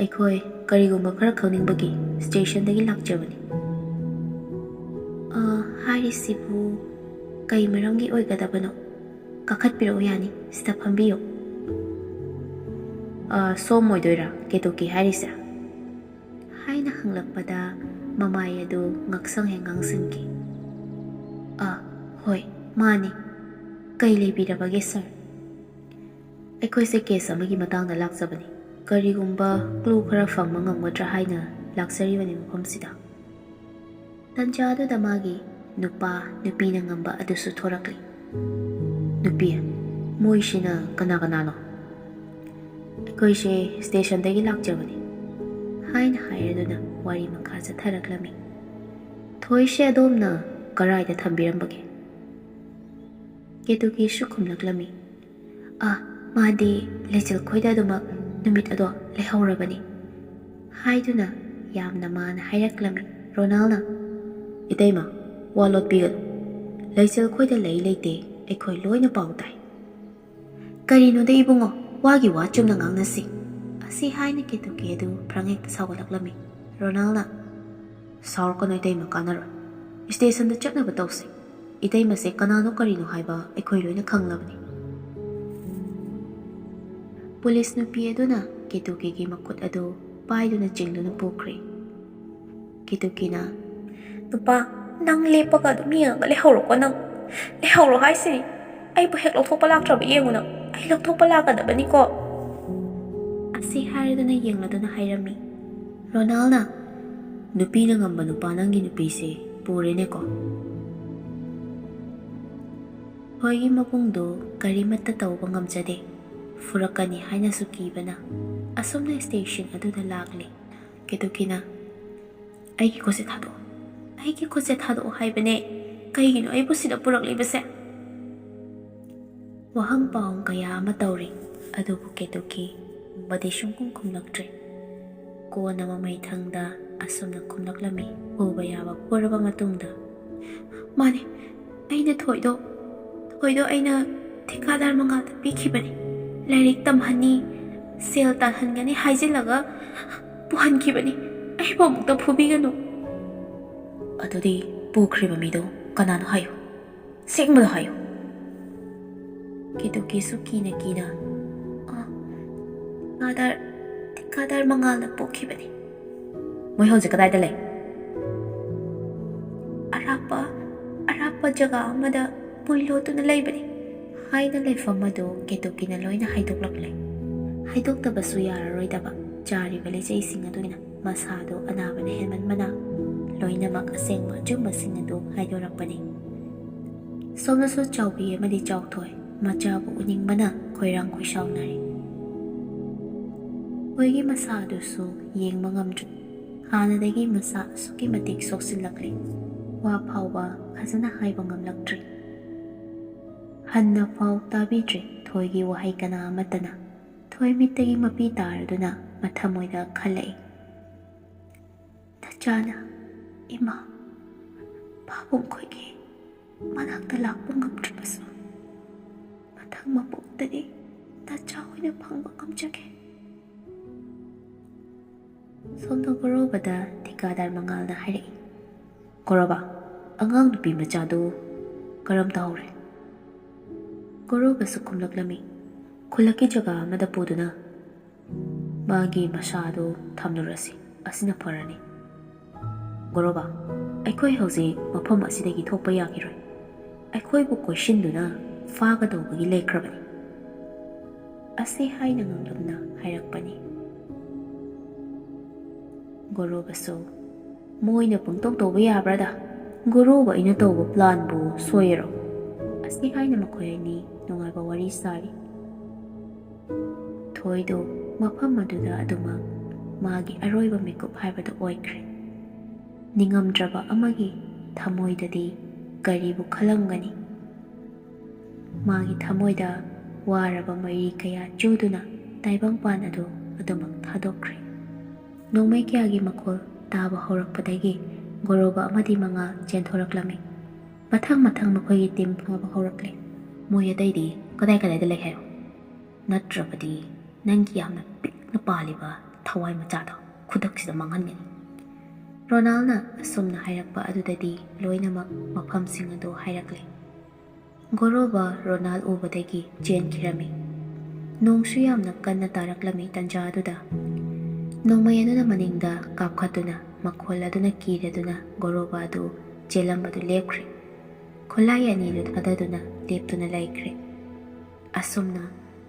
ꯑꯩꯈꯣꯏ ꯀꯔꯤꯒꯨꯝꯕ ꯈꯔ ꯈꯪꯅꯤꯡꯕꯒꯤ ꯁ꯭ꯇꯦꯁꯟꯗꯒꯤ ꯂꯥꯛꯆꯕꯅꯤ꯫ ꯍꯥꯏꯔꯤꯁꯤꯕꯨ ꯀꯩ ꯃꯔꯝꯒꯤ ꯑꯣꯏꯒꯗꯕꯅꯣ? ꯀꯥꯈꯠꯄꯤꯔꯛꯎ ꯌꯥꯅꯤ, ꯁꯤꯗ ꯐꯝꯕꯤꯌꯨ꯫ ꯁꯣꯝ ꯑꯣꯏꯗꯣꯏꯔꯥ ꯀꯦꯇꯨꯀꯤ ꯍꯥꯏꯔꯤꯁꯦ? ꯍꯥꯏꯅ ꯍꯪꯂꯛꯄꯗ ꯃꯃꯥꯏ ꯑꯗꯨ ꯉꯛꯁꯪ ꯍꯦꯛ ꯉꯥꯡꯁꯤꯟꯈꯤ꯫ ꯍꯣꯏ ꯃꯥꯅꯤ, ꯀꯩ ꯂꯩꯕꯤꯔꯕꯒꯦ ꯁꯥꯔ? ꯑꯩꯈꯣꯏꯁꯦ ꯀꯦꯁ ꯑꯃꯒꯤ ꯃꯇꯥꯡꯗ ꯂꯥꯛꯆꯕꯅꯤ꯫ ꯀꯔꯤꯒꯨꯝꯕ ꯀ꯭ꯂꯨ ꯈꯔ ꯐꯪꯕ ꯉꯝꯒꯗ꯭ꯔꯥ ꯍꯥꯏꯅ ꯂꯥꯛꯆꯔꯤꯕꯅꯤ ꯃꯐꯝꯁꯤꯗ꯫ ꯇꯟꯖꯥꯗꯨꯗ ꯃꯥꯒꯤ ꯅꯨꯄꯥ ꯅꯨꯄꯤꯅ ꯉꯝꯕ ꯑꯗꯨꯁꯨ ꯊꯣꯔꯛꯂꯤ꯫ ꯅꯨꯄꯤ, ꯃꯣꯏꯁꯤꯅ ꯀꯅꯥ ꯀꯅꯥꯅꯣ? ꯑꯩꯈꯣꯏꯁꯦ ꯁ꯭ꯇꯦꯁꯟꯗꯒꯤ ꯂꯥꯛꯆꯕꯅꯤ ꯍꯥꯏꯅ ꯍꯥꯏꯔꯗꯨꯅ ꯋꯥꯔꯤ ꯃꯈꯥ ꯆꯠꯊꯔꯛꯂꯝꯃꯤ꯫ ꯊꯣꯏꯁꯦ ꯑꯗꯣꯝꯅ ꯀꯔꯥꯏꯗ ꯊꯝꯕꯤꯔꯝꯕꯒꯦ? ꯀꯦꯇꯨꯀꯤꯁꯨ ꯈꯨꯝꯂꯛꯂꯝꯃꯤ꯫ ꯃꯥꯗꯤ ꯂꯩꯆꯤꯜꯈꯣꯏꯗ ꯑꯗꯨꯃꯛ ꯅꯨꯃꯤꯠ ꯑꯗꯣ ꯂꯩꯍꯧꯔꯕꯅꯤ ꯍꯥꯏꯗꯨꯅ ꯌꯥꯝꯅ ꯃꯥꯅ ꯍꯥꯏꯔꯛꯂꯝꯃꯤ꯫ ꯔꯣꯅꯥꯜꯅ, ꯏꯇꯩꯃ, ꯋꯥ ꯂꯣꯠꯄꯤꯒꯅꯨ꯫ ꯂꯩꯆꯤꯜꯈꯣꯏꯗ ꯂꯩ ꯂꯩꯇꯦ ꯑꯩꯈꯣꯏ ꯂꯣꯏꯅ ꯄꯥꯎ ꯇꯥꯏ꯫ ꯀꯔꯤꯅꯣꯗ ꯏꯕꯨꯡꯉꯣ, ꯋꯥꯒꯤ ꯋꯥ ꯆꯨꯝꯅ ꯉꯥꯡꯅꯁꯤ ꯑꯁꯤ ꯍꯥꯏꯅ ꯀꯦꯇꯨꯀꯤ ꯑꯗꯨ ꯐ꯭ꯔꯪꯍꯦꯛꯇ ꯁꯥꯎꯒꯠꯂꯛꯂꯝꯃꯤ꯫ ꯔꯣꯅꯥꯜꯅ, ꯁꯥꯎꯔꯛꯀꯅꯨ ꯏꯇꯩꯃ, ꯀꯥꯟꯅꯔꯣꯏ꯫ ꯁ꯭ꯇꯦꯁꯟꯗ ꯆꯠꯅꯕ ꯇꯧꯁꯤ꯫ ꯏꯇꯩꯃꯁꯦ ꯀꯅꯥꯅꯣ ꯀꯔꯤꯅꯣ ꯍꯥꯏꯕ ꯑꯩꯈꯣꯏ ꯂꯣꯏꯅ ꯈꯪꯂꯕꯅꯤ꯫ ꯄꯨꯂꯤꯁ ꯅꯨꯄꯤ ꯑꯗꯨꯅ ꯀꯦꯇꯨꯀꯤꯒꯤ ꯃꯈꯨꯠ ꯑꯗꯨ ꯄꯥꯏꯗꯨꯅ ꯆꯤꯡꯗꯨꯅ ꯄꯨꯈ꯭ꯔꯦ꯫ ꯀꯦꯇꯨꯀꯤꯅ, ꯅꯨꯄꯥ, ꯅꯪ ꯂꯦꯞꯄꯒ ꯑꯗꯨꯝ ꯌꯦꯡꯉꯒ ꯂꯩꯍꯧꯔꯣꯀꯣ ꯅꯪ꯫ ꯂꯩꯍꯧꯔꯣ ꯍꯥꯏꯁꯤꯅꯤ꯫ ꯑꯩꯕꯨ ꯍꯦꯛ ꯂꯧꯊꯣꯛꯄ ꯂꯥꯛꯇ꯭ꯔꯕ ꯌꯦꯡꯉꯨ ꯅꯪ꯫ ꯑꯩ ꯂꯧꯊꯣꯛꯄ ꯂꯥꯛꯀꯗꯕꯅꯤꯀꯣ ꯑꯁꯤ ꯍꯥꯏꯔꯗꯨꯅ ꯌꯦꯡꯂꯗꯨꯅ ꯍꯥꯏꯔꯝꯃꯤ꯫ ꯔꯣꯅꯥꯜꯅ, ꯅꯨꯄꯤꯅ ꯉꯝꯕ ꯅꯨꯄꯥ ꯅꯪꯒꯤ ꯅꯨꯄꯤꯁꯦ ꯄꯨꯔꯦꯅꯦꯀꯣ꯫ ꯍꯣꯏꯒꯤ ꯃꯕꯨꯡꯗꯨ ꯀꯔꯤꯃꯠꯇ ꯇꯧꯕ ꯉꯝꯖꯗꯦ꯫ ꯐꯨꯔꯛꯀꯅꯤ ꯍꯥꯏꯅꯁꯨ ꯀꯤꯕꯅ ꯑꯁꯨꯝꯅ ꯁ꯭ꯇꯦꯁꯟ ꯑꯗꯨꯗ ꯂꯥꯛꯂꯤ꯫ ꯀꯦꯇꯨꯀꯤꯅ, ꯑꯩꯒꯤ ꯈꯨꯠꯁꯦ ꯊꯥꯗꯣꯛꯑꯣ, ꯑꯩꯒꯤ ꯈꯨꯠꯁꯦ ꯊꯥꯗꯣꯛꯑꯣ ꯍꯥꯏꯕꯅꯦ꯫ ꯀꯩꯒꯤꯅꯣ ꯑꯩꯕꯨ ꯁꯤꯗ ꯄꯨꯔꯛꯂꯤꯕꯁꯦ? ꯋꯥꯍꯪ ꯄꯥꯎꯪ ꯀꯌꯥ ꯑꯃ ꯇꯧꯔꯤ, ꯑꯗꯨꯕꯨ ꯀꯦꯇꯨꯀꯤ ꯕꯗꯤ ꯁꯨꯡꯈꯨꯝ ꯈꯨꯝꯂꯛꯇ꯭ꯔꯦ꯫ ꯀꯣꯟꯅ ꯃꯃꯩ ꯊꯪꯗ ꯑꯁꯨꯝꯅ ꯈꯨꯝꯂꯛꯂꯝꯃꯤ ꯎꯕ ꯌꯥꯕ ꯄꯨꯔꯕ ꯃꯇꯨꯡꯗ, ꯃꯥꯅꯦ, ꯑꯩꯅ ꯊꯣꯏꯗꯣ ꯑꯩꯅ ꯊꯤꯀꯥꯗꯥꯔ ꯃꯉꯥꯜꯗ ꯄꯤꯈꯤꯕꯅꯤ꯫ ꯂꯥꯏꯔꯤꯛ ꯇꯝꯍꯟꯅꯤ, ꯁꯦꯜ ꯇꯥꯟꯍꯟꯒꯅꯤ ꯍꯥꯏꯖꯤꯜꯂꯒ ꯄꯨꯍꯟꯈꯤꯕꯅꯤ꯫ ꯑꯩꯕꯨ ꯑꯃꯨꯛꯇ ꯐꯨꯕꯤꯒꯅꯨ꯫ ꯑꯗꯨꯗꯤ ꯄꯨꯈ꯭ꯔꯤꯕ ꯃꯤꯗꯣ ꯀꯅꯥꯅꯣ ꯍꯥꯏꯌꯨ, ꯁꯦꯡꯕꯗꯣ ꯍꯥꯏꯌꯨ꯫ ꯀꯦꯇꯨꯀꯤꯁꯨ ꯀꯤꯅ ꯀꯤꯅ, ꯊꯤꯀꯥꯗꯥꯔ ꯃꯉꯥꯜꯅ ꯄꯨꯈꯤꯕꯅꯤ꯫ ꯃꯣꯏ ꯍꯧꯖꯤꯛ ꯀꯗꯥꯏꯗ ꯂꯩ? ꯑꯔꯥꯞꯄ ꯖꯒꯥ ꯑꯃꯗ ꯃꯣꯏ ꯂꯣꯠꯇꯨꯅ ꯂꯩꯕꯅꯤ ꯍꯥꯏꯅ ꯂꯩꯐꯝ ꯑꯗꯨ ꯀꯦꯇꯨꯀꯤꯅ ꯂꯣꯏꯅ ꯍꯥꯏꯗꯣꯛꯂꯛꯂꯦ꯫ ꯍꯥꯏꯗꯣꯛꯇꯕꯁꯨ ꯌꯥꯔꯔꯣꯏꯗꯕ ꯆꯥꯔꯤꯕ ꯂꯩꯆꯩꯁꯤꯡ ꯑꯗꯨꯅ ꯃꯁꯥꯗꯣ ꯑꯅꯥꯕꯅ ꯍꯦꯟꯃꯟꯕꯅ ꯂꯣꯏꯅꯃꯛ ꯑꯁꯦꯡꯕ ꯑꯆꯨꯝꯕꯁꯤꯡ ꯑꯗꯨ ꯍꯥꯏꯗꯣꯔꯛꯄꯅꯤ꯫ ꯁꯣꯝꯅꯁꯨ ꯆꯥꯎꯕꯤ ꯑꯃꯗꯤ ꯆꯥꯎꯊꯣꯏ ꯃꯆꯥꯕꯨ ꯎꯅꯤꯡꯕꯅ ꯈꯣꯏꯔꯥꯡ ꯈꯣꯏꯁꯥꯎꯅꯔꯤ꯫ ꯃꯣꯏꯒꯤ ꯃꯁꯥ ꯑꯗꯨꯁꯨ ꯌꯦꯡꯕ ꯉꯝꯗ꯭ꯔꯤ꯫ ꯍꯥꯟꯅꯗꯒꯤ ꯃꯁꯥ ꯑꯁꯨꯛꯀꯤ ꯃꯇꯤꯛ ꯁꯣꯛꯆꯤꯜꯂꯛꯂꯤ꯫ ꯋꯥ ꯐꯥꯎꯕ ꯐꯖꯅ ꯍꯥꯏꯕ ꯉꯝꯂꯛꯇ꯭ꯔꯤ꯫ ꯍꯟꯅ ꯐꯥꯎ ꯇꯥꯕꯤꯗ꯭ꯔꯤ ꯊꯣꯏꯒꯤ ꯋꯥꯍꯩ ꯀꯅꯥ ꯑꯃꯠꯇꯅ꯫ ꯊꯣꯏ ꯃꯤꯠꯇꯒꯤ ꯃꯄꯤ ꯇꯥꯔꯗꯨꯅ ꯃꯊꯃꯣꯏꯗ ꯈꯜꯂꯛꯏ꯫ ꯅꯆꯥꯅ ꯏꯃꯥ ꯄꯥꯕꯨꯡ ꯈꯣꯏꯒꯤ ꯃꯅꯥꯛꯇ ꯂꯥꯛꯄ ꯉꯝꯗ꯭ꯔꯕꯁꯨ ꯃꯊꯪ ꯃꯄꯣꯛꯇꯗꯤ ꯅꯆꯥ ꯑꯣꯏꯅ ꯐꯪꯕ ꯉꯝꯖꯒꯦ꯫ ꯁꯣꯝꯅ ꯒꯣꯔꯣꯕꯗ ꯊꯤꯀꯥꯗꯥꯔ ꯃꯉꯥꯜꯅ ꯍꯥꯏꯔꯛꯏ꯫ ꯒꯣꯔꯣꯕꯥ, ꯑꯉꯥꯡ ꯅꯨꯄꯤ ꯃꯆꯥꯗꯨ ꯀꯔꯝ ꯇꯧꯍꯧꯔꯦ? ꯒꯣꯔꯣꯕꯁꯨ ꯈꯨꯝꯂꯛꯂꯝꯃꯤ꯫ ꯈꯨꯜꯂꯛꯀꯤ ꯖꯒꯥ ꯑꯃꯗ ꯄꯨꯗꯨꯅ ꯃꯥꯒꯤ ꯃꯁꯥꯗꯨ ꯊꯝꯂꯨꯔꯁꯤ, ꯑꯁꯤꯅ ꯐꯔꯅꯤ꯫ ꯒꯣꯔꯣꯕꯥ, ꯑꯩꯈꯣꯏ ꯍꯧꯖꯤꯛ ꯃꯐꯝ ꯑꯁꯤꯗꯒꯤ ꯊꯣꯛꯄ ꯌꯥꯈꯤꯔꯣꯏ꯫ ꯑꯩꯈꯣꯏꯕꯨ ꯀꯣꯏꯁꯤꯟꯗꯨꯅ ꯐꯥꯒꯗꯧꯕꯒꯤ ꯂꯩꯈ꯭ꯔꯕꯅꯤ ꯑꯁꯤ ꯍꯥꯏꯅ ꯉꯥꯡꯂꯞꯅ ꯍꯥꯏꯔꯛꯄꯅꯤ꯫ ꯒꯣꯔꯣꯕꯁꯨ, ꯃꯣꯏꯅ ꯄꯪꯇꯧ ꯇꯧꯕ ꯌꯥꯕ꯭ꯔꯥꯗ? ꯒꯣꯔꯣꯕ ꯑꯩꯅ ꯇꯧꯕ ꯄ꯭ꯂꯥꯟꯕꯨ ꯁꯣꯏꯌꯦꯔꯣ? ꯑꯁꯤ ꯍꯥꯏꯅ ꯃꯈꯣꯏ ꯑꯅꯤ ꯅꯨꯡꯉꯥꯏꯕ ꯋꯥꯔꯤ ꯁꯥꯔꯤ꯫ ꯊꯣꯏꯗꯨ ꯃꯐꯝ ꯑꯗꯨꯗ ꯑꯗꯨꯃꯛ ꯃꯥꯒꯤ ꯑꯔꯣꯏꯕ ꯃꯤꯀꯨꯞ ꯍꯥꯏꯕꯗꯨ ꯑꯣꯏꯈ꯭ꯔꯦ꯫ ꯅꯤꯡꯉꯝꯗ꯭ꯔꯕ ꯑꯃꯒꯤ ꯊꯃꯣꯏꯗꯗꯤ ꯀꯔꯤꯕꯨ ꯈꯜꯂꯝꯒꯅꯤ? ꯃꯥꯒꯤ ꯊꯃꯣꯏꯗ ꯋꯥꯔꯕ ꯃꯔꯤ ꯀꯌꯥ ꯆꯨꯗꯨꯅ ꯇꯥꯏꯕꯪꯄꯥꯟ ꯑꯗꯨ ꯑꯗꯨꯃꯛ ꯊꯥꯗꯣꯛꯈ꯭ꯔꯦ꯫ ꯅꯣꯡꯃꯩ ꯀꯌꯥꯒꯤ ꯃꯈꯣꯜ ꯇꯥꯕ ꯍꯧꯔꯛꯄꯗꯒꯤ ꯒꯣꯔꯣꯕꯥ ꯑꯃꯗꯤ ꯃꯉꯥꯜ ꯆꯦꯟꯊꯣꯔꯛꯂꯝꯃꯤ꯫ ꯃꯊꯪ ꯃꯈꯣꯏꯒꯤ ꯇꯤꯝ ꯐꯥꯕ ꯍꯧꯔꯛꯂꯦ꯫ ꯃꯣꯏ ꯑꯇꯩꯗꯤ ꯀꯗꯥꯏꯗ ꯂꯩ ꯍꯥꯏꯌꯣ, ꯅꯠꯇ꯭ꯔꯕꯗꯤ ꯅꯪꯒꯤ ꯌꯥꯝꯅ ꯄꯤꯛꯅ ꯄꯥꯜꯂꯤꯕ ꯊꯋꯥꯏ ꯃꯆꯥꯗꯣ ꯈꯨꯗꯛꯁꯤꯗ ꯃꯥꯡꯍꯟꯒꯅꯤ꯫ ꯔꯣꯅꯥꯜꯅ ꯑꯁꯨꯝꯅ ꯍꯥꯏꯔꯛꯄ ꯑꯗꯨꯗꯗꯤ ꯂꯣꯏꯅꯃꯛ ꯃꯐꯝꯁꯤꯡ ꯑꯗꯨ ꯍꯥꯏꯔꯛꯂꯦ꯫ ꯒꯣꯔꯣꯕꯥ ꯔꯣꯅꯥꯜ ꯎꯕꯗꯒꯤ ꯆꯦꯟꯈꯤꯔꯝꯃꯤ꯫ ꯅꯣꯡꯁꯨ ꯌꯥꯝꯅ ꯀꯟꯅ ꯇꯥꯔꯛꯂꯝꯃꯤ ꯇꯟꯖꯥ ꯑꯗꯨꯗ꯫ ꯅꯣꯡꯃꯩ ꯑꯗꯨꯅ ꯃꯅꯤꯡꯗ ꯀꯥꯞꯈꯠꯇꯨꯅ ꯃꯈꯣꯜ ꯑꯗꯨꯅ ꯀꯤꯔꯗꯨꯅ ꯒꯣꯔꯣꯕꯥ ꯑꯗꯨ ꯆꯦꯜꯂꯝꯕꯗꯨ ꯂꯦꯞꯈ꯭ꯔꯦ꯫ ꯈꯨꯠꯂꯥꯏ ꯑꯅꯤꯗꯨ ꯊꯥꯗꯗꯨꯅ ꯂꯦꯞꯇꯨꯅ ꯂꯩꯈ꯭ꯔꯦ꯫ ꯑꯁꯨꯝꯅ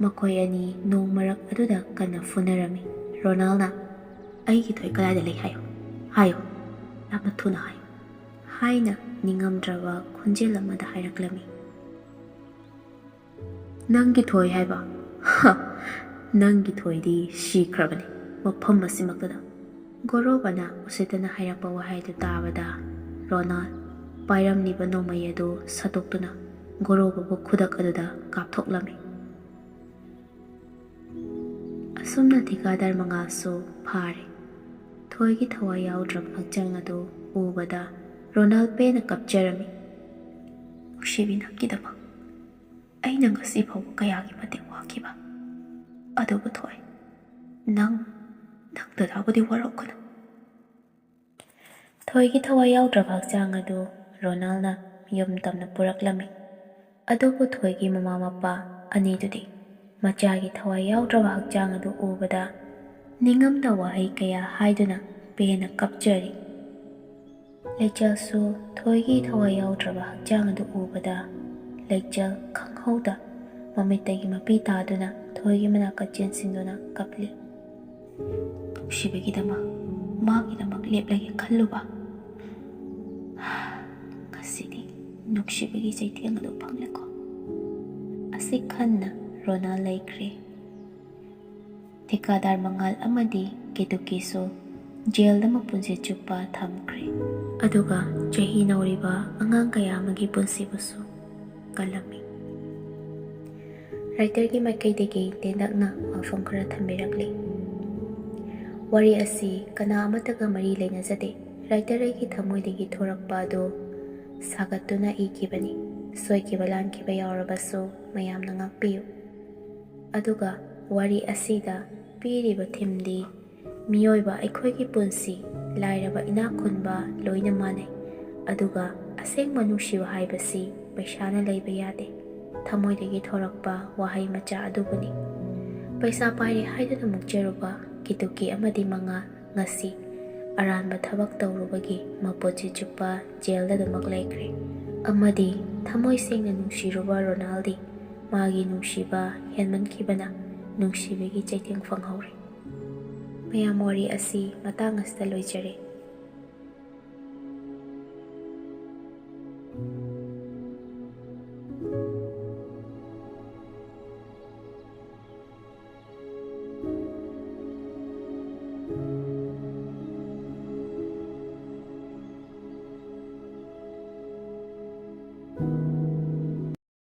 ꯃꯈꯣꯏ ꯑꯅꯤ ꯅꯣꯡ ꯃꯔꯛ ꯑꯗꯨꯗ ꯀꯟꯅ ꯐꯨꯅꯔꯝꯃꯤ꯫ ꯔꯣꯅꯥꯜꯅ "ꯑꯩꯒꯤ ꯊꯣꯏ ꯀꯗꯥꯏꯗ ꯂꯩ ꯍꯥꯏꯌꯣ, ꯌꯥꯝꯅ ꯊꯨꯅ ꯍꯥꯏꯌꯨ" ꯍꯥꯏꯅ ꯅꯤꯡꯉꯝꯗ꯭ꯔꯕ ꯈꯣꯟꯖꯦꯜ ꯑꯃꯗ ꯍꯥꯏꯔꯛꯂꯝꯃꯤ꯫ "ꯅꯪꯒꯤ ꯊꯣꯏ ꯍꯥꯏꯕ? ꯅꯪꯒꯤ ꯊꯣꯏꯗꯤ ꯁꯤꯈ꯭ꯔꯕꯅꯤ ꯃꯐꯝ ꯑꯁꯤꯃꯛꯇꯗ"꯫ ꯒꯣꯔꯣꯕꯥꯅ ꯎꯁꯤꯠꯇꯅ ꯍꯥꯏꯔꯛꯄ ꯋꯥꯍꯩꯗꯨ ꯇꯥꯕꯗ ꯔꯣꯅꯥꯜ ꯄꯥꯏꯔꯝꯂꯤꯕ ꯅꯣꯡꯃꯩ ꯑꯗꯨ ꯁꯠꯇꯣꯛꯇꯨꯅ ꯒꯣꯔꯣꯕꯥꯕꯨ ꯈꯨꯗꯛ ꯑꯗꯨꯗ ꯀꯥꯞꯊꯣꯛꯂꯝꯃꯤ꯫ ꯑꯁꯨꯝꯅ ꯊꯤꯀꯥꯗꯥꯔ ꯃꯉꯥꯜꯁꯨ ꯐꯥꯔꯦ꯫ ꯊꯣꯏꯒꯤ ꯊꯋꯥꯏ ꯌꯥꯎꯗ꯭ꯔꯕ ꯍꯛꯆꯥꯡ ꯑꯗꯨ ꯎꯕꯗ ꯔꯣꯅꯥꯜ ꯄꯦꯟꯅ ꯀꯞꯆꯔꯝꯃꯤ꯫ "ꯅꯨꯡꯁꯤꯕꯤ, ꯅꯪꯒꯤꯗꯃꯛ ꯑꯩꯅ ꯉꯁꯤ ꯐꯥꯎꯕ ꯀꯌꯥꯒꯤ ꯃꯇꯦꯡ ꯄꯥꯡꯈꯤꯕ, ꯑꯗꯨꯕꯨ ꯊꯣꯏ, ꯅꯪ ꯗꯗꯥꯕꯨꯗꯤ ꯋꯥꯔꯧꯒꯅꯨ"꯫ ꯊꯣꯏꯒꯤ ꯊꯋꯥꯏ ꯌꯥꯎꯗ꯭ꯔꯕ ꯍꯛꯆꯥꯡ ꯑꯗꯨ ꯔꯣꯅꯥꯜꯅ ꯌꯨꯝ ꯇꯝꯅ ꯄꯨꯔꯛꯂꯝꯃꯤ꯫ ꯑꯗꯨꯕꯨ ꯊꯣꯏꯒꯤ ꯃꯃꯥ ꯃꯄꯥ ꯑꯅꯤꯗꯨꯗꯤ ꯃꯆꯥꯒꯤ ꯊꯋꯥꯏ ꯌꯥꯎꯗ꯭ꯔꯕ ꯍꯛꯆꯥꯡ ꯑꯗꯨ ꯎꯕꯗ ꯅꯤꯡꯉꯝꯗ ꯋꯥꯍꯩ ꯀꯌꯥ ꯍꯥꯏꯗꯨꯅ ꯄꯦꯟꯅ ꯀꯞꯆꯔꯤ꯫ ꯂꯩꯆꯜꯁꯨ ꯊꯣꯏꯒꯤ ꯊꯋꯥꯏ ꯌꯥꯎꯗ꯭ꯔꯕ ꯍꯛꯆꯥꯡ ꯑꯗꯨ ꯎꯕꯗ ꯂꯩꯆꯜ ꯈꯪꯍꯧꯗ ꯃꯃꯤꯠꯇꯒꯤ ꯃꯄꯤ ꯇꯥꯗꯨꯅ ꯊꯣꯏꯒꯤ ꯃꯅꯥꯛꯇ ꯆꯦꯟꯁꯤꯟꯗꯨꯅ ꯀꯞꯂꯤ꯫ "ꯅꯨꯡꯁꯤꯕꯒꯤꯗꯃꯛ, ꯃꯥꯒꯤꯗꯃꯛ ꯂꯦꯞꯂꯒꯦ ꯈꯜꯂꯨꯕ, ꯉꯁꯤꯗꯤ ꯅꯨꯡꯁꯤꯕꯒꯤ ꯆꯩꯊꯦꯡ ꯑꯗꯨ ꯐꯪꯂꯦꯀꯣ" ꯑꯁꯤ ꯈꯟꯅ ꯔꯣꯅꯥꯜ ꯂꯩꯈ꯭ꯔꯦ꯫ ꯊꯤꯀꯥꯗꯥꯔ ꯃꯉꯥꯜ ꯑꯃꯗꯤ ꯀꯦꯇꯨꯀꯤꯁꯨ ꯖꯦꯜꯗ ꯃꯄꯨꯟꯁꯤ ꯆꯨꯞꯄ ꯊꯝꯈ꯭ꯔꯦ꯫ ꯑꯗꯨꯒ ꯆꯍꯤ ꯅꯧꯔꯤꯕ ꯑꯉꯥꯡ ꯀꯌꯥ ꯑꯃꯒꯤ ꯄꯨꯟꯁꯤꯕꯨꯁꯨ ꯀꯜꯂꯝꯃꯤ꯫ ꯔꯥꯏꯇꯔꯒꯤ ꯃꯥꯏꯀꯩꯗꯒꯤ ꯇꯦꯟꯇꯛꯅ ꯋꯥꯐꯝ ꯈꯔ ꯊꯝꯕꯤꯔꯛꯂꯤ꯫ ꯋꯥꯔꯤ ꯑꯁꯤ ꯀꯅꯥ ꯑꯃꯠꯇꯒ ꯃꯔꯤ ꯂꯩꯅꯖꯗꯦ꯫ ꯔꯥꯏꯇꯔ ꯑꯩꯒꯤ ꯊꯃꯣꯏꯗꯒꯤ ꯊꯣꯔꯛꯄ ꯑꯗꯨ ꯁꯥꯒꯠꯇꯨꯅ ꯏꯈꯤꯕꯅꯤ꯫ ꯁꯣꯏꯈꯤꯕ ꯂꯥꯟꯈꯤꯕ ꯌꯥꯎꯔꯕꯁꯨ ꯃꯌꯥꯝꯅ ꯉꯥꯛꯄꯤꯌꯨ꯫ ꯑꯗꯨꯒ ꯋꯥꯔꯤ ꯑꯁꯤꯗ ꯄꯤꯔꯤꯕ ꯊꯤꯝꯗꯤ ꯃꯤꯑꯣꯏꯕ ꯑꯩꯈꯣꯏꯒꯤ ꯄꯨꯟꯁꯤ, ꯂꯥꯏꯔꯕ ꯏꯅꯥꯛ ꯈꯨꯟꯕ ꯂꯣꯏꯅ ꯃꯥꯟꯅꯩ, ꯑꯗꯨꯒ ꯑꯁꯦꯡꯕ ꯅꯨꯡꯁꯤꯕ ꯍꯥꯏꯕꯁꯤ ꯄꯩꯁꯥꯅ ꯂꯩꯕ ꯌꯥꯗꯦ, ꯊꯃꯣꯏꯗꯒꯤ ꯊꯣꯔꯛꯄ ꯋꯥꯍꯩ ꯃꯆꯥ ꯑꯗꯨꯕꯨꯅꯤ꯫ ꯄꯩꯁꯥ ꯄꯥꯏꯔꯦ ꯍꯥꯏꯗꯨꯅ ꯃꯨꯛꯆꯔꯨꯕ ꯀꯦꯇꯨꯀꯤ ꯑꯃꯗꯤ ꯃꯉꯥꯜ ꯉꯁꯤ ꯑꯔꯥꯟꯕ ꯊꯕꯛ ꯇꯧꯔꯨꯕꯒꯤ ꯃꯄꯨꯟꯁꯤ ꯆꯨꯞꯄ ꯖꯦꯜꯗ ꯑꯗꯨꯃꯛ ꯂꯩꯈ꯭ꯔꯦ꯫ ꯑꯃꯗꯤ ꯊꯃꯣꯏ ꯁꯦꯡꯅ ꯅꯨꯡꯁꯤꯔꯨꯕ ꯔꯣꯅꯥꯜꯗꯤ ꯃꯥꯒꯤ ꯅꯨꯡꯁꯤꯕ ꯍꯦꯟꯃꯟꯈꯤꯕꯅ ꯅꯨꯡꯁꯤꯕꯒꯤ ꯆꯩꯊꯦꯡ ꯐꯪꯍꯧꯔꯦ꯫ ꯃꯌꯥꯝ, ꯋꯥꯔꯤ ꯑꯁꯤ ꯃꯇꯥꯡ ꯑꯁꯤꯗ ꯂꯣꯏꯖꯔꯦ꯫